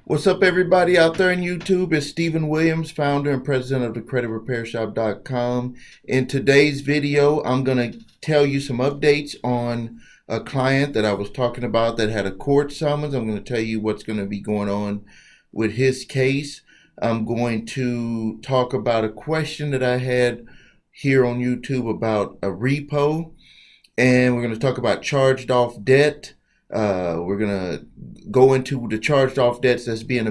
What's up, everybody out there in YouTube? It's Stephen Williams, founder and president of the creditrepairshop.com. In today's video, I'm going to tell you some updates on a client that I was talking about that had a court summons. I'm going to tell you what's going to be going on with his case. I'm going to talk about a question that I had here on YouTube about a repo, and we're going to talk about charged off debt. We're going to go into the charged off debts that's being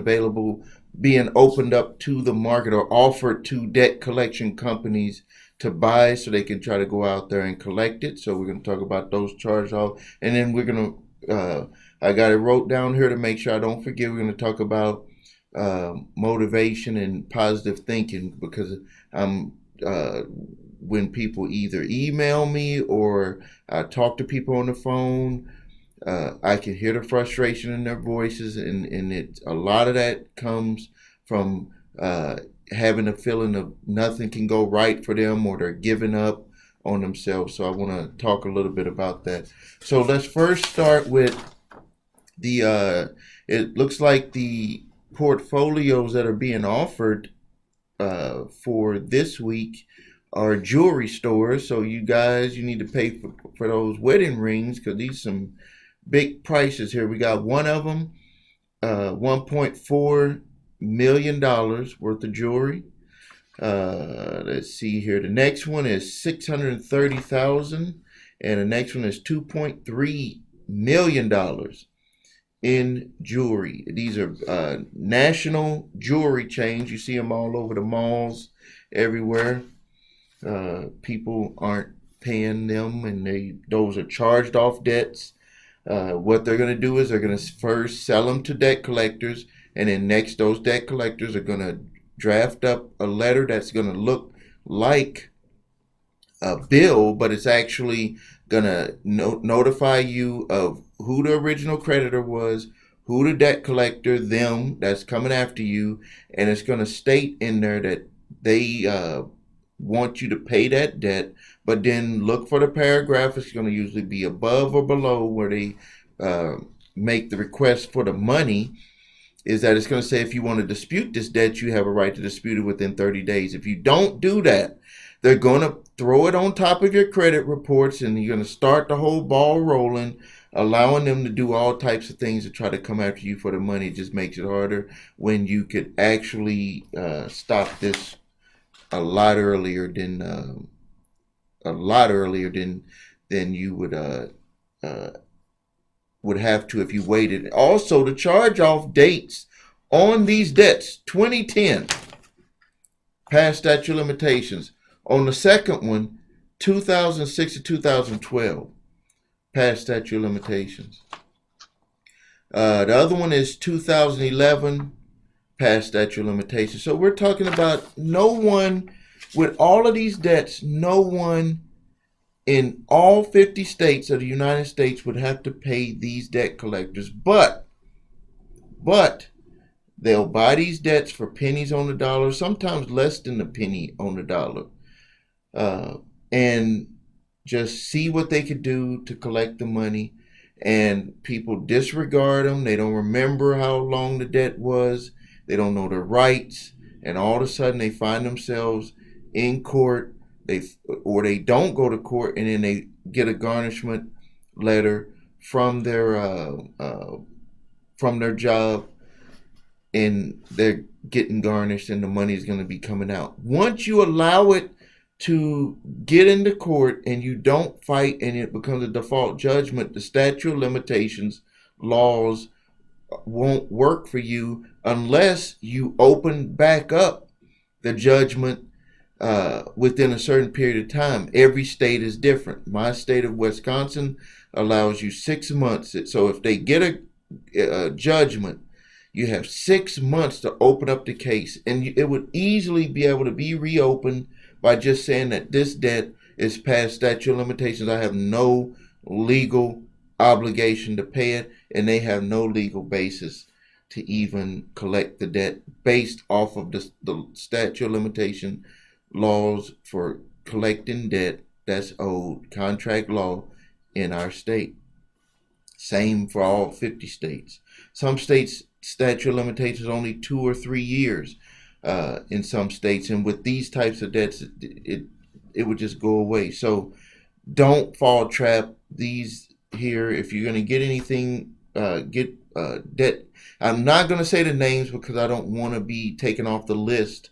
opened up to the market or offered to debt collection companies to buy so they can try to go out there and collect it. So we're going to talk about those charged off. And then we're going to, I got it wrote down here to make sure I don't forget. We're going to talk about motivation and positive thinking, because when people either email me or I talk to people on the phone, I can hear the frustration in their voices, and a lot of that comes from having a feeling of nothing can go right for them, or they're giving up on themselves. So I want to talk a little bit about that. So let's first start with it looks like the portfolios that are being offered for this week are jewelry stores. So you guys, you need to pay for those wedding rings, because these some big prices here. We got one of them, $1.4 million worth of jewelry. Let's see here. The next one is $630,000, and the next one is $2.3 million in jewelry. These are national jewelry chains. You see them all over the malls, everywhere. People aren't paying them, and those are charged off debts. What they're going to do is they're going to first sell them to debt collectors, and then next those debt collectors are going to draft up a letter that's going to look like a bill, but it's actually going to notify you of who the original creditor was, who the debt collector, them, that's coming after you, and it's going to state in there that they want you to pay that debt. But then look for the paragraph. It's going to usually be above or below where they make the request for the money. Is that it's going to say, if you want to dispute this debt, you have a right to dispute it within 30 days. If you don't do that, they're going to throw it on top of your credit reports, and you're going to start the whole ball rolling, allowing them to do all types of things to try to come after you for the money. It just makes it harder when you could actually stop this a lot earlier than you would have to if you waited. Also, the charge off dates on these debts: 2010, past statute of limitations. On the second one, 2006 to 2012, past statute of limitations. The other one is 2011, past statute of limitations. So we're talking about no one with all of these debts, no one in all 50 states of the United States would have to pay these debt collectors, but they'll buy these debts for pennies on the dollar, sometimes less than a penny on the dollar, and just see what they could do to collect the money. And people disregard them. They don't remember how long the debt was. They don't know their rights, and all of a sudden they find themselves in court. They don't go to court, and then they get a garnishment letter from their job, and they're getting garnished, and the money is going to be coming out. Once you allow it to get into court and you don't fight, and it becomes a default judgment, the statute of limitations laws won't work for you unless you open back up the judgment within a certain period of time. Every state is different. My state of Wisconsin allows you 6 months. So if they get a judgment, you have 6 months to open up the case, and it would easily be able to be reopened by just saying that this debt is past statute of limitations. I have no legal obligation to pay it, and they have no legal basis to even collect the debt based off of the statute of limitation laws for collecting debt that's owed, contract law in our state. Same for all 50 states. Some states statute of limitations only 2 or 3 years in some states, and with these types of debts, it would just go away. So don't fall trap these here. If you're going to get anything, get debt. I'm not going to say the names because I don't want to be taken off the list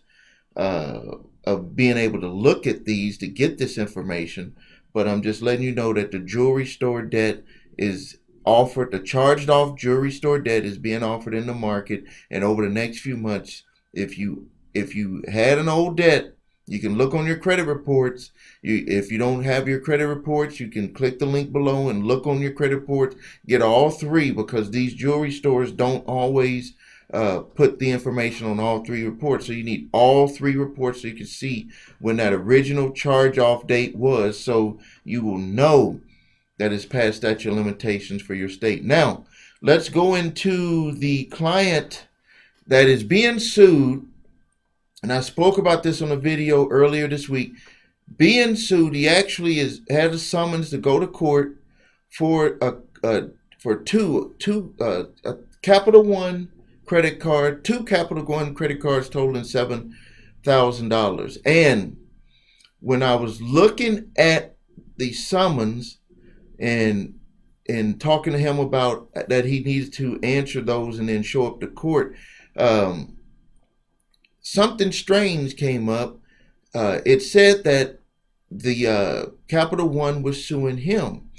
of being able to look at these to get this information. But I'm just letting you know that the jewelry store debt is offered. The charged off jewelry store debt is being offered in the market, and over the next few months, if you had an old debt, you can look on your credit reports. If you don't have your credit reports, you can click the link below and look on your credit reports. Get all three, because these jewelry stores don't always put the information on all three reports. So you need all three reports so you can see when that original charge-off date was, so you will know that it's past statute of limitations for your state. Now, let's go into the client that is being sued. And I spoke about this on a video earlier this week. Being sued, he actually had a summons to go to court for a Capital One credit card, two Capital One credit cards totaling $7,000. And when I was looking at the summons and talking to him about that he needed to answer those and then show up to court, something strange came up. It said that the Capital One was suing him.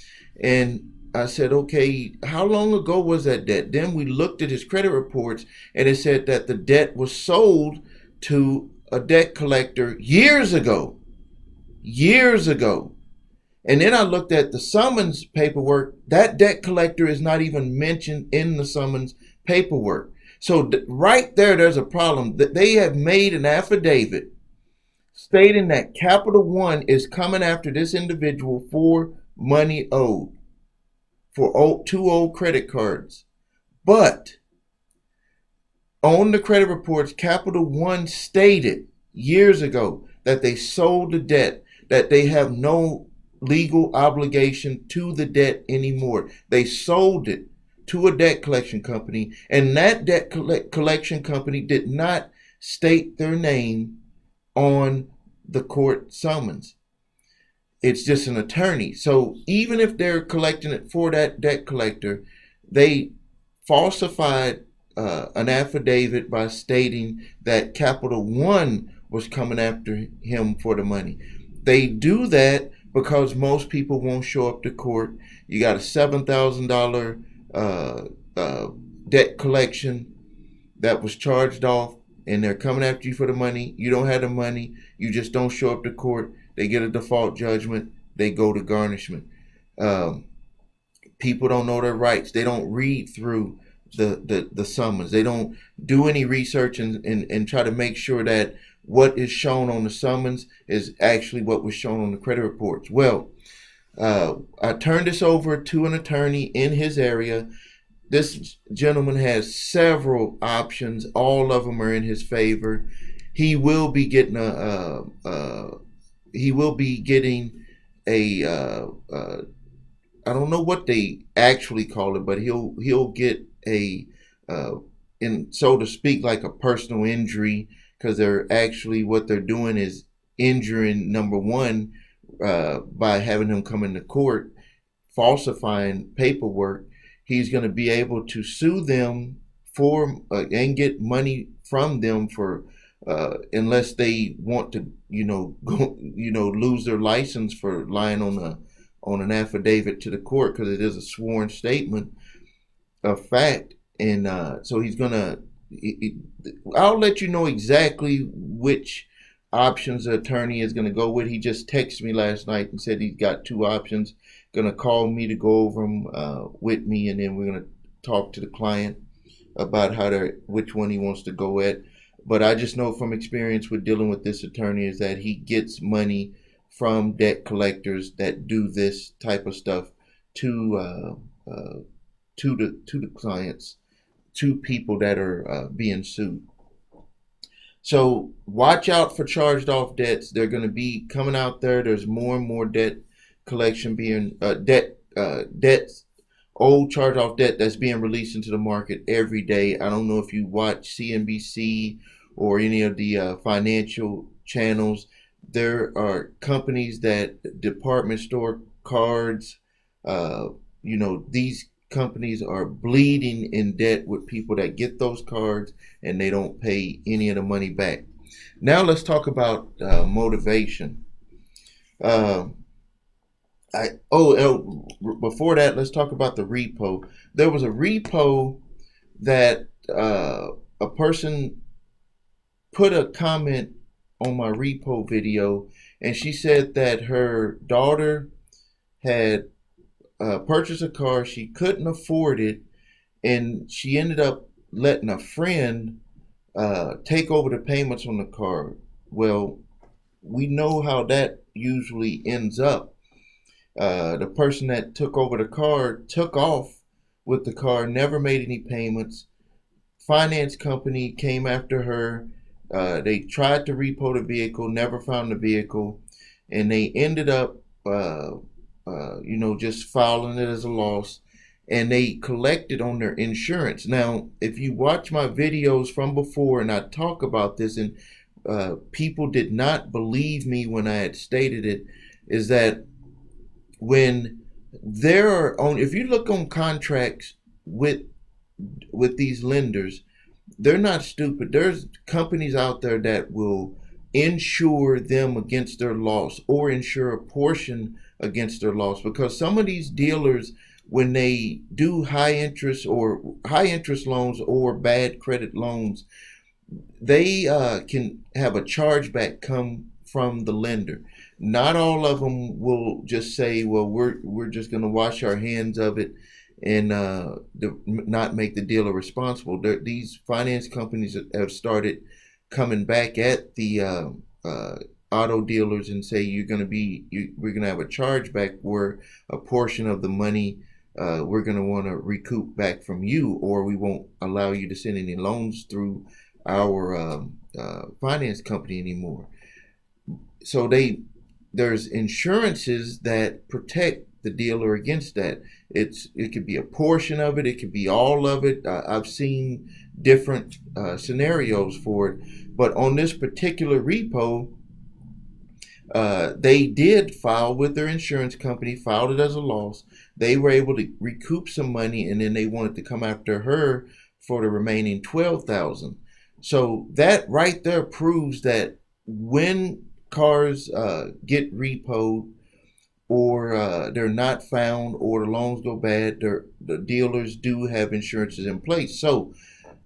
And I said, okay, how long ago was that debt? Then we looked at his credit reports, and it said that the debt was sold to a debt collector years ago. Years ago. And then I looked at the summons paperwork. That debt collector is not even mentioned in the summons paperwork. So right there, there's a problem. They have made an affidavit stating that Capital One is coming after this individual for money owed for two old credit cards. But on the credit reports, Capital One stated years ago that they sold the debt, that they have no legal obligation to the debt anymore. They sold it to a debt collection company, and that debt collection company did not state their name on the court summons. It's just an attorney. So even if they're collecting it for that debt collector, they falsified an affidavit by stating that Capital One was coming after him for the money. They do that because most people won't show up to court. You got a $7,000 debt collection that was charged off, and they're coming after you for the money. You don't have the money. You just don't show up to court. They get a default judgment. They go to garnishment. People don't know their rights. They don't read through the summons. They don't do any research and try to make sure that what is shown on the summons is actually what was shown on the credit reports. Well, I turned this over to an attorney in his area. This gentleman has several options. All of them are in his favor. He will be getting a I don't know what they actually call it, but he'll get a in so to speak, like a personal injury, because they're actually, what they're doing is injuring, number one, by having him come into court, falsifying paperwork. He's going to be able to sue them for and get money from them for unless they want to, lose their license for lying on an affidavit to the court, because it is a sworn statement of fact. And so he's gonna. I'll let you know exactly which options the attorney is going to go with. He just texted me last night and said he's got two options. Going to call me to go over them with me, and then we're going to talk to the client about which one he wants to go at. But I just know from experience with dealing with this attorney is that he gets money from debt collectors that do this type of stuff to the clients, to people that are being sued. So watch out for charged off debts. They're going to be coming out there. There's more and more debt collection being debts old charge-off debt that's being released into the market every day. I don't know if you watch CNBC or any of the financial channels. There are companies that department store cards, uh, these companies are bleeding in debt with people that get those cards and they don't pay any of the money back. Now let's talk about motivation. Uh, Before that, let's talk about the repo. There was a repo that a person put a comment on my repo video, and she said that her daughter had purchased a car, she couldn't afford it, and she ended up letting a friend take over the payments on the car. Well, we know how that usually ends up. The person that took over the car took off with the car, never made any payments. Finance company came after her. They tried to repo the vehicle, never found the vehicle, and they ended up, just filing it as a loss. And they collected on their insurance. Now, if you watch my videos from before, and I talk about this, and people did not believe me when I had stated it, is that when there are on, if you look on contracts with these lenders, they're not stupid. There's companies out there that will insure them against their loss or insure a portion against their loss, because some of these dealers, when they do high interest loans or bad credit loans, they can have a chargeback come from the lender. Not all of them will just say, well, we're just going to wash our hands of it and not make the dealer responsible. These finance companies have started coming back at the auto dealers and say we're going to have a chargeback where a portion of the money we're going to want to recoup back from you, or we won't allow you to send any loans through our finance company anymore. So there's insurances that protect the dealer against that. It could be a portion of it, it could be all of it. I've seen different scenarios for it, but on this particular repo, they did file with their insurance company, filed it as a loss. They were able to recoup some money, and then they wanted to come after her for the remaining $12,000. So that right there proves that when cars get repoed, or they're not found, or the loans go bad, the dealers do have insurances in place. So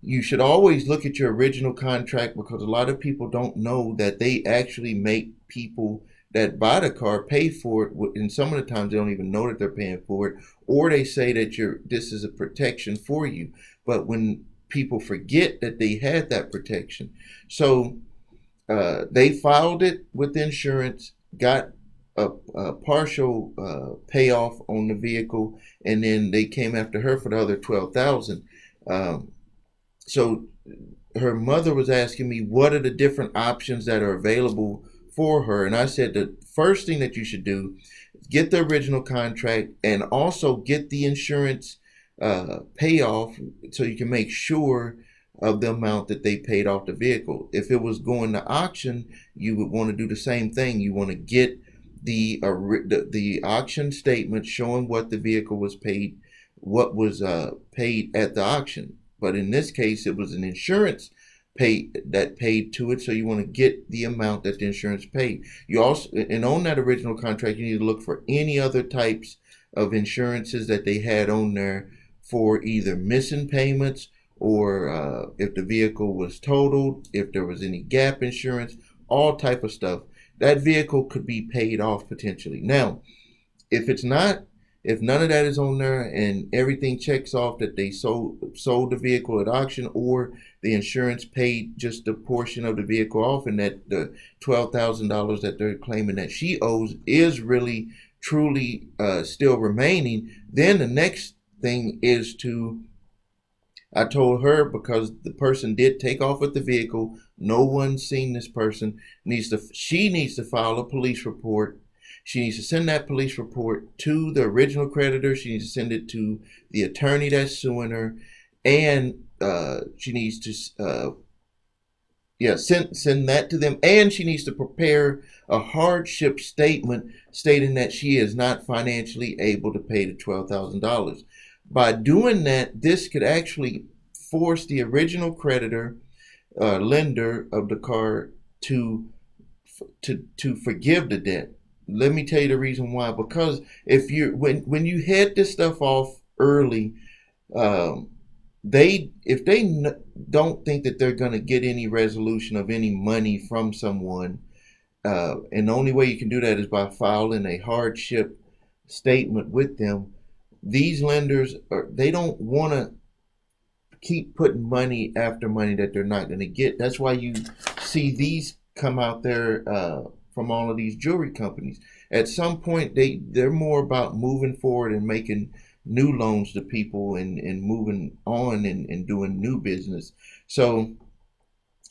you should always look at your original contract, because a lot of people don't know that they actually make people that buy the car pay for it, and some of the times they don't even know that they're paying for it, or they say that this is a protection for you. But when people forget that they had that protection, so they filed it with insurance, got a partial payoff on the vehicle, and then they came after her for the other $12,000. So her mother was asking me, what are the different options that are available for her? And I said the first thing that you should do is get the original contract, and also get the insurance payoff, so you can make sure of the amount that they paid off the vehicle. If it was going to auction, you would want to do the same thing. You want to get the auction statement showing what the vehicle was paid, what was paid at the auction. But in this case, it was an insurance paid to it, so you want to get the amount that the insurance paid. You also, and on that original contract, you need to look for any other types of insurances that they had on there for either missing payments, or if the vehicle was totaled, if there was any gap insurance, all type of stuff. That vehicle could be paid off potentially. Now, if none of that is on there, and everything checks off that they sold the vehicle at auction, or the insurance paid just a portion of the vehicle off, and that the $12,000 that they're claiming that she owes is really truly still remaining, then the next thing is I told her, because the person did take off with the vehicle, no one's seen this person, she needs to file a police report. She needs to send that police report to the original creditor. She needs to send it to the attorney that's suing her, and she needs to send that to them, and she needs to prepare a hardship statement stating that she is not financially able to pay the $12,000. By doing that, this could actually force the original creditor, lender of the car, to forgive the debt. Let me tell you the reason why. Because when you head this stuff off early, um, if they don't think that they're going to get any resolution of any money from someone, and the only way you can do that is by filing a hardship statement with them. These lenders they don't want to keep putting money after money that they're not going to get. That's why you see these come out there from all of these jewelry companies. At some point, they're more about moving forward and making new loans to people and moving on and doing new business. So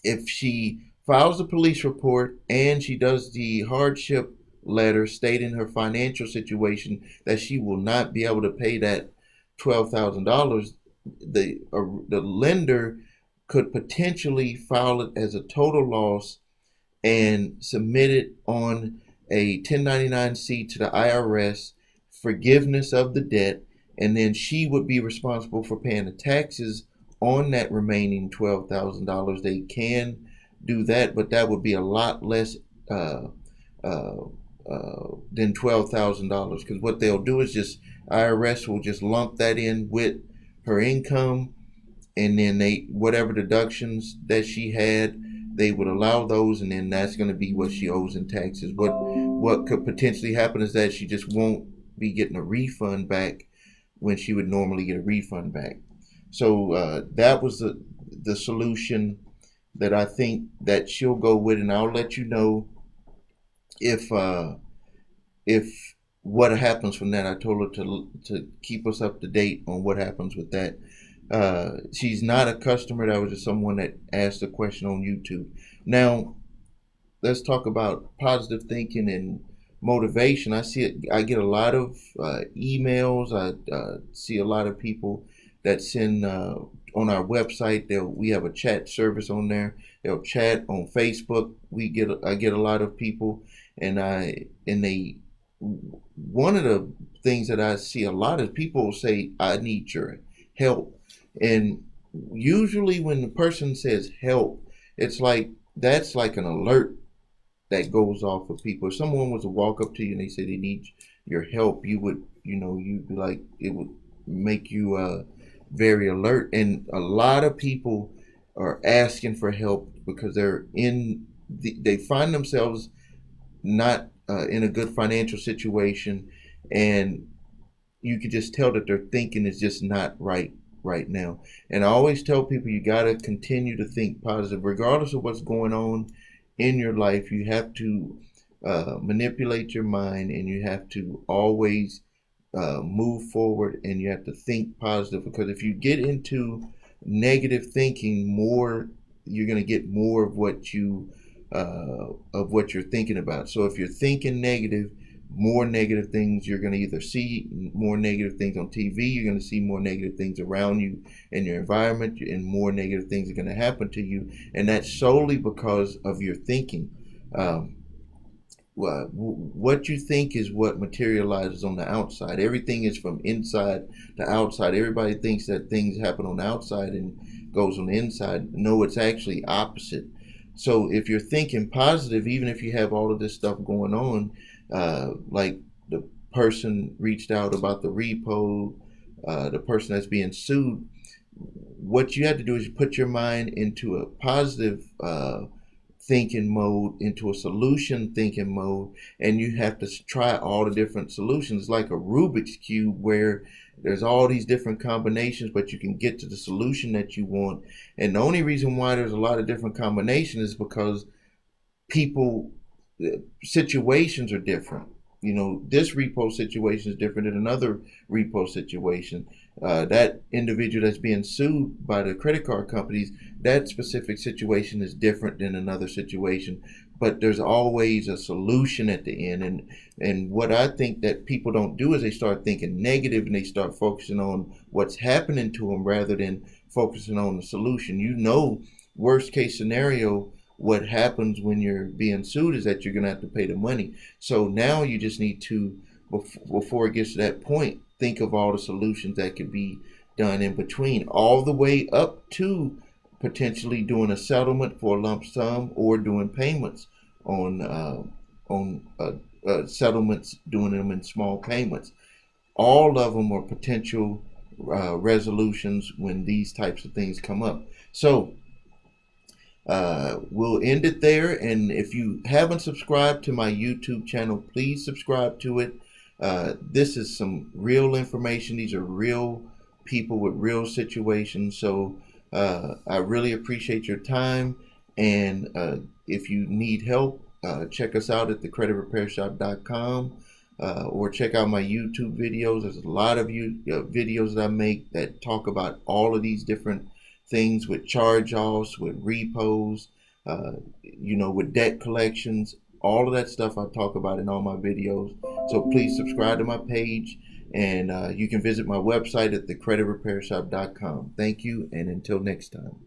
if she files the police report and she does the hardship letter stating her financial situation, that she will not be able to pay that $12,000, the lender could potentially file it as a total loss and submit it on a 1099-C to the IRS, forgiveness of the debt, and then she would be responsible for paying the taxes on that remaining $12,000. They can do that, but that would be a lot less than $12,000, because what they'll do is just IRS will just lump that in with her income, and then whatever deductions that she had, they would allow those, and then that's going to be what she owes in taxes. What could potentially happen is that she just won't be getting a refund back when she would normally get a refund back. So that was the solution that I think that she'll go with, and I'll let you know if what happens from that. I told her to keep us up to date on what happens with that. She's not a customer. That was just someone that asked a question on YouTube. Now, let's talk about positive thinking and motivation. I get a lot of emails. I see a lot of people that send on our website. We have a chat service on there. They'll chat on Facebook. I get a lot of people, and one of the things that I see a lot is people say, "I need your help." And usually when the person says help, it's like that's like an alert that goes off of people. If someone was to walk up to you and they say they need your help, you'd be like, it would make you very alert. And a lot of people are asking for help because they find themselves not in a good financial situation, and you could just tell that their thinking is just not right now. And I always tell people, you got to continue to think positive regardless of what's going on in your life. You have to manipulate your mind, and you have to always move forward, and you have to think positive, because if you get into negative thinking more, you're going to get more of what you're thinking about. So if you're thinking negative, more negative things, you're going to either see more negative things on TV, you're going to see more negative things around you in your environment, and more negative things are going to happen to you. And that's solely because of your thinking. What you think is what materializes on the outside. Everything is from inside to outside. Everybody thinks that things happen on the outside and goes on the inside. No, it's actually opposite. So if you're thinking positive, even if you have all of this stuff going on, like the person reached out about the repo, the person that's being sued, what you have to do is you put your mind into a positive thinking mode, into a solution thinking mode, and you have to try all the different solutions, like a Rubik's Cube, where there's all these different combinations, but you can get to the solution that you want. And the only reason why there's a lot of different combinations is because situations are different. this repo situation is different than another repo situation. That individual that's being sued by the credit card companies, that specific situation is different than another situation. But there's always a solution at the end. And what I think that people don't do is they start thinking negative and they start focusing on what's happening to them rather than focusing on the solution. Worst case scenario, what happens when you're being sued is that you're going to have to pay the money. So now you just need to, before it gets to that point, think of all the solutions that could be done in between, all the way up to potentially doing a settlement for a lump sum or doing payments on settlements, doing them in small payments. All of them are potential resolutions when these types of things come up. So we'll end it there. And if you haven't subscribed to my YouTube channel, please subscribe to it. This is some real information. These are real people with real situations. So I really appreciate your time. And if you need help, check us out at thecreditrepairshop.com or check out my YouTube videos. There's a lot of videos that I make that talk about all of these different things with charge-offs, with repos, with debt collections. All of that stuff I talk about in all my videos. So please subscribe to my page, and you can visit my website at thecreditrepairshop.com. Thank you, and until next time.